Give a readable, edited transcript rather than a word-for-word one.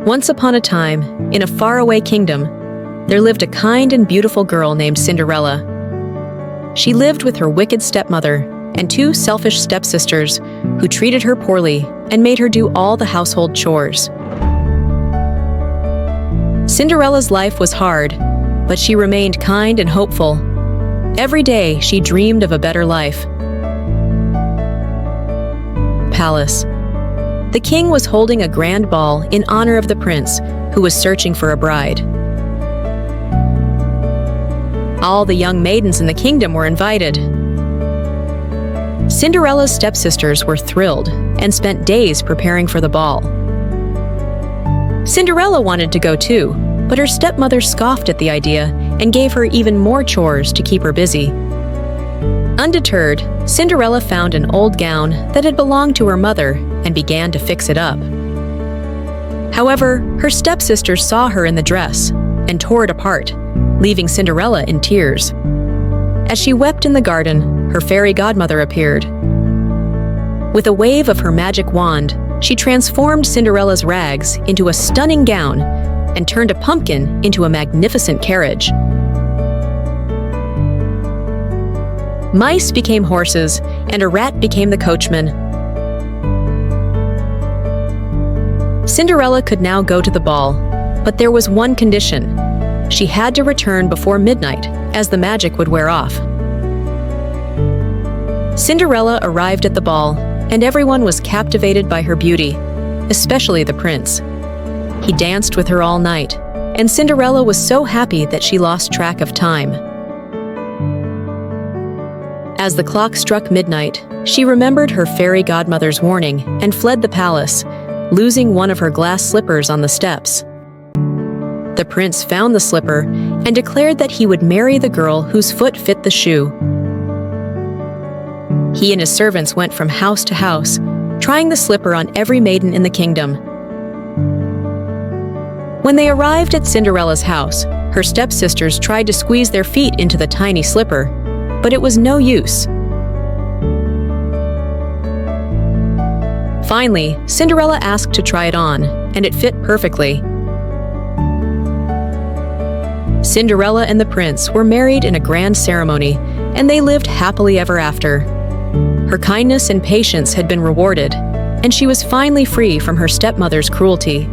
Once upon a time, in a faraway kingdom, there lived a kind and beautiful girl named Cinderella. She lived with her wicked stepmother and two selfish stepsisters who treated her poorly and made her do all the household chores. Cinderella's life was hard, but she remained kind and hopeful. Every day, she dreamed of a better life. Palace. The king was holding a grand ball in honor of the prince, who was searching for a bride. All the young maidens in the kingdom were invited. Cinderella's stepsisters were thrilled and spent days preparing for the ball. Cinderella wanted to go too, but her stepmother scoffed at the idea and gave her even more chores to keep her busy. Undeterred, Cinderella found an old gown that had belonged to her mother and began to fix it up. However, her stepsisters saw her in the dress and tore it apart, leaving Cinderella in tears. As she wept in the garden, her fairy godmother appeared. With a wave of her magic wand, she transformed Cinderella's rags into a stunning gown and turned a pumpkin into a magnificent carriage. Mice became horses, and a rat became the coachman. Cinderella could now go to the ball, but there was one condition. She had to return before midnight, as the magic would wear off. Cinderella arrived at the ball, and everyone was captivated by her beauty, especially the prince. He danced with her all night, and Cinderella was so happy that she lost track of time. As the clock struck midnight, she remembered her fairy godmother's warning and fled the palace, losing one of her glass slippers on the steps. The prince found the slipper and declared that he would marry the girl whose foot fit the shoe. He and his servants went from house to house, trying the slipper on every maiden in the kingdom. When they arrived at Cinderella's house, her stepsisters tried to squeeze their feet into the tiny slipper, but it was no use. Finally, Cinderella asked to try it on, and it fit perfectly. Cinderella and the prince were married in a grand ceremony, and they lived happily ever after. Her kindness and patience had been rewarded, and she was finally free from her stepmother's cruelty.